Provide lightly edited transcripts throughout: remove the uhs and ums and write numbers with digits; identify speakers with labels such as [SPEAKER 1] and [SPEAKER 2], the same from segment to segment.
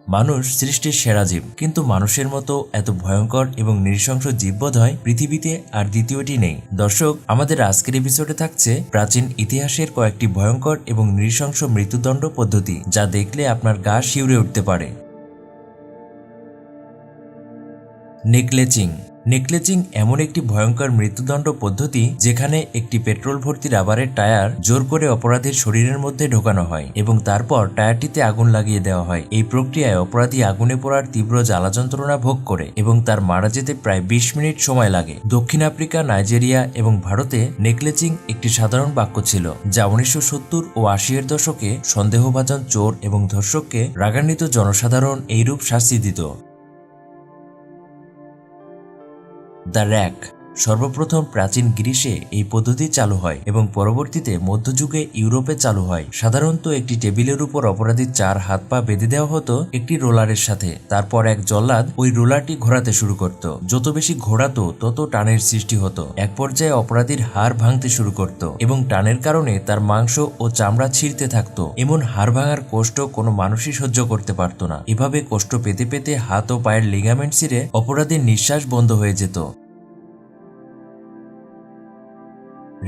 [SPEAKER 1] মানুষ সৃষ্টির সেরা জীব, কিন্তু মানুষের মতো এত ভয়ঙ্কর এবং নৃশংস জীব বোধহয় পৃথিবীতে আর দ্বিতীয়টি নেই। দর্শক, আমাদের আজকের এপিসোডে থাকছে প্রাচীন ইতিহাসের কয়েকটি ভয়ঙ্কর এবং নৃশংস মৃত্যুদণ্ড পদ্ধতি, যা দেখলে আপনার গা শিউরে উঠতে পারে। নেকলেচিং। নেকলেচিং এমন একটি ভয়ঙ্কর মৃত্যুদণ্ড পদ্ধতি যেখানে একটি পেট্রোল ভর্তি রাবারের টায়ার জোর করে অপরাধীর শরীরের মধ্যে ঢোকানো হয় এবং তারপর টায়ারটিতে আগুন লাগিয়ে দেওয়া হয়। এই প্রক্রিয়ায় অপরাধী আগুনে পোড়ার তীব্র জ্বালা যন্ত্রণা ভোগ করে এবং তার মারা যেতে প্রায় 20 মিনিট সময় লাগে। দক্ষিণ আফ্রিকা, নাইজেরিয়া এবং ভারতে নেকলেচিং একটি সাধারণ বাক্য ছিল, যা 1970 ও 80 এর দশকে সন্দেহভাজন চোর এবং ধর্ষককে রাগান্বিত জনসাধারণ এইরূপ শাস্তি দিত। The rack. সর্বপ্রথম প্রাচীন গ্রিসে এই পদ্ধতি চালু হয় এবং পরবর্তীতে মধ্যযুগে ইউরোপে চালু হয়। সাধারণত একটি টেবিলের উপর অপরাধীর 4 হাত পা বেঁধে দেওয়া হতো একটি রোলারের সাথে। তারপর এক জল্লাদ ওই রোলারটি ঘোরাতে শুরু করত। যত বেশি ঘোরাতো তত টানের সৃষ্টি হতো। এক পর্যায়ে অপরাধীর হাড় ভাঙতে শুরু করত এবং টানের কারণে তার মাংস ও চামড়া ছিঁড়তে থাকতো। এমন হাড় ভাঙার কষ্ট কোনো মানুষই সহ্য করতে পারত না। এভাবে কষ্ট পেতে পেতে হাত ও পায়ের লিগামেন্ট ছিঁড়ে অপরাধীর নিঃশ্বাস বন্ধ হয়ে যেত।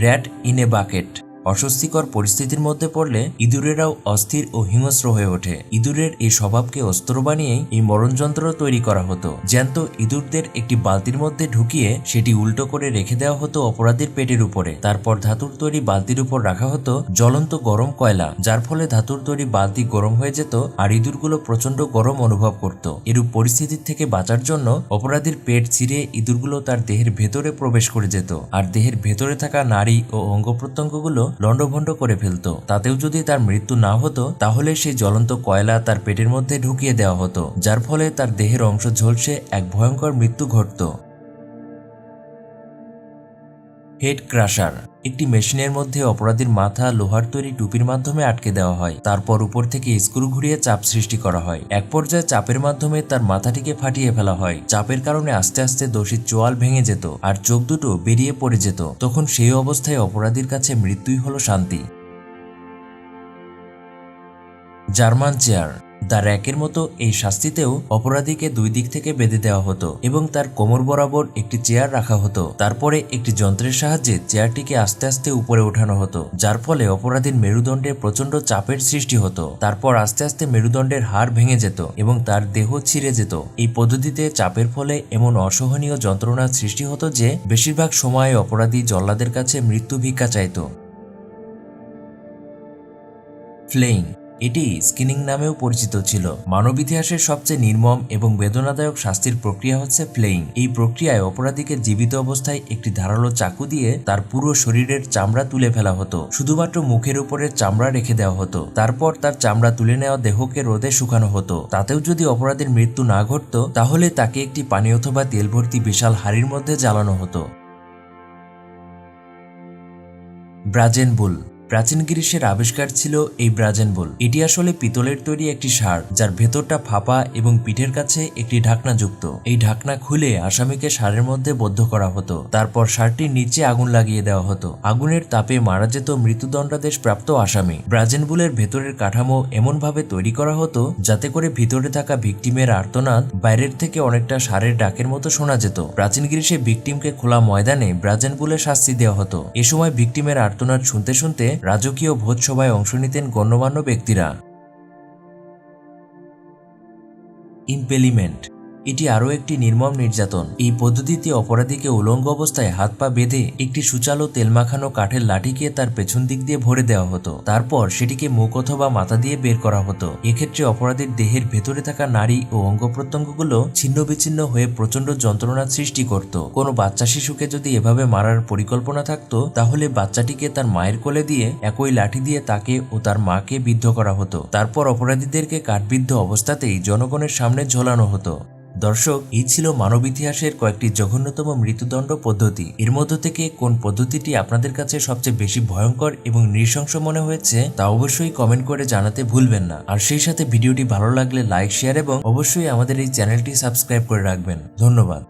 [SPEAKER 1] Rat in a bucket. অস্বস্তিকর পরিস্থিতির মধ্যে পড়লে ইঁদুরেরাও অস্থির ও হিংস্র হয়ে ওঠে। ইঁদুরের এই স্বভাবকে অস্ত্র বানিয়েই এই মরণযন্ত্র তৈরি করা হতো। জ্যান্ত ইঁদুরদের একটি বালতির মধ্যে ঢুকিয়ে সেটি উল্টো করে রেখে দেওয়া হতো অপরাধীর পেটের উপরে। তারপর ধাতুর তৈরি বালতির উপর রাখা হতো জ্বলন্ত গরম কয়লা, যার ফলে ধাতুর তৈরি বালতি গরম হয়ে যেত আর ইঁদুরগুলো প্রচন্ড গরম অনুভব করত। এরূপ পরিস্থিতির থেকে বাঁচার জন্য অপরাধীর পেট ছিঁড়ে ইঁদুরগুলো তার দেহের ভেতরে প্রবেশ করে যেত আর দেহের ভেতরে থাকা নাড়ি ও অঙ্গ প্রত্যঙ্গগুলো লন্ডভন্ড করে ফেলত। তাতেও যদি তার মৃত্যু না হতো, তাহলে সেই জ্বলন্ত কয়লা তার পেটের মধ্যে ঢুকিয়ে দেওয়া হতো, যার ফলে তার দেহের অংশ ঝলসে এক ভয়ঙ্কর মৃত্যু ঘটত। Head crusher. একটি মেশিনের মধ্যে অপরাধীর মাথা লোহার তৈরি টুপির মাধ্যমে আটকে দেওয়া হয়। তারপর উপর থেকে স্ক্রু ঘুরিয়ে চাপ সৃষ্টি করা হয়। এক পর্যায়ে চাপের মাধ্যমে তার মাথাটিকে ফাটিয়ে ফেলা হয়। চাপের কারণে আস্তে আস্তে দোষীর চোয়াল ভেঙে যেত আর চোখ দুটো বেরিয়ে পড়ে যেত। তখন সেই অবস্থায় অপরাধীর কাছে মৃত্যুই হলো শান্তি। German chair. দ্য র্যাকের মতো এই শাস্তিতেও অপরাধীকে 2 দিক থেকে বেঁধে দেওয়া হতো এবং তার কোমর বরাবর একটি চেয়ার রাখা হতো। তারপরে একটি যন্ত্রের সাহায্যে চেয়ারটিকে আস্তে আস্তে উপরে ওঠানো হতো, যার ফলে অপরাধীর মেরুদণ্ডে প্রচন্ড চাপের সৃষ্টি হতো। তারপর আস্তে আস্তে মেরুদণ্ডের হাড় ভেঙে যেত এবং তার দেহ ছিঁড়ে যেত। এই পদ্ধতিতে চাপের ফলে এমন অসহনীয় যন্ত্রণার সৃষ্টি হতো যে বেশিরভাগ সময় অপরাধী জল্লাদের কাছে মৃত্যু ভিক্ষা চাইত। ফ্লেইং। এটি স্কিনিং নামেও পরিচিত ছিল। মানব ইতিহাসের সবচেয়ে নির্মম এবং বেদনাদায়ক শাস্তির প্রক্রিয়া হচ্ছে ফ্লেইং। এই প্রক্রিয়ায় অপরাধীকে জীবিত অবস্থায় একটি ধারালো চাকু দিয়ে তার পুরো শরীরের চামড়া তুলে ফেলা হতো। শুধুমাত্র মুখের উপরে চামড়া রেখে দেওয়া হতো। তারপর তার চামড়া তুলে নেওয়া দেহকে রোদে শুকানো হতো। তাতেও যদি অপরাধীর মৃত্যু না ঘটত, তাহলে তাকে একটি পানি অথবা তেল ভর্তি বিশাল হাঁড়ির মধ্যে জ্বালানো হতো। ব্রাজেন বুল। প্রাচীন গ্রিসের আবিষ্কার ছিল এই ব্রাজেন বুল। এটি আসলে পিতলের তৈরি একটি ষাঁড়, যার ভেতরটা ফাঁপা এবং পিঠের কাছে একটি ঢাকনা যুক্ত। এই ঢাকনা খুলে আসামিকে ষাঁড়ের মধ্যে বদ্ধ করা হতো। তারপর ষাঁড়টির নিচে আগুন লাগিয়ে দেওয়া হতো। আগুনের তাপে মারা যেত মৃত্যুদণ্ডাদেশ প্রাপ্ত আসামি। ব্রাজেন বুলের ভেতরের কাঠামো এমনভাবে তৈরি করা হতো যাতে করে ভিতরে থাকা ভিকটিমের আর্তনাদ বাইরের থেকে অনেকটা ষাঁড়ের ডাকের মতো শোনা যেত। প্রাচীন গ্রিসে ভিকটিমকে খোলা ময়দানে ব্রাজেন বুলে শাস্তি দেওয়া হতো। এ সময় ভিকটিমের আর্তনাদ শুনতে শুনতে রাজকীয় ভোজসভায় অংশ নিতেন গণ্যমান্য ব্যক্তিরা। ইম্পেলিমেন্ট। এটি আরও একটি নির্মম নির্যাতন। এই পদ্ধতিতে অপরাধীকে উলঙ্গ অবস্থায় হাত পা বেঁধে একটি সুচালো তেল মাখানো কাঠের লাঠিকে তার পেছন দিক দিয়ে ভরে দেওয়া হতো। তারপর সেটিকে মুখ অথবা মাথা দিয়ে বের করা হতো। এক্ষেত্রে অপরাধীর দেহের ভেতরে থাকা নাড়ি ও অঙ্গ প্রত্যঙ্গগুলো ছিন্ন বিচ্ছিন্ন হয়ে প্রচন্ড যন্ত্রণার সৃষ্টি করত। কোনো বাচ্চা শিশুকে যদি এভাবে মারার পরিকল্পনা থাকতো, তাহলে বাচ্চাটিকে তার মায়ের কোলে দিয়ে একই লাঠি দিয়ে তাকে ও তার মাকে বিদ্ধ করা হতো। তারপর অপরাধীদেরকে কাঠবিদ্ধ অবস্থাতেই জনগণের সামনে ঝোলানো হতো। দর্শক, এই ছিল মানব ইতিহাসের কয়েকটি জঘন্যতম মৃত্যুদণ্ড পদ্ধতি। এর মধ্য থেকে কোন পদ্ধতিটি আপনাদের কাছে সবচেয়ে বেশি ভয়ঙ্কর এবং নৃশংস মনে হয়েছে তা অবশ্যই কমেন্ট করে জানাতে ভুলবেন না। আর সেই সাথে ভিডিওটি ভালো লাগলে লাইক, শেয়ার এবং অবশ্যই আমাদের এই চ্যানেলটি সাবস্ক্রাইব করে রাখবেন। ধন্যবাদ।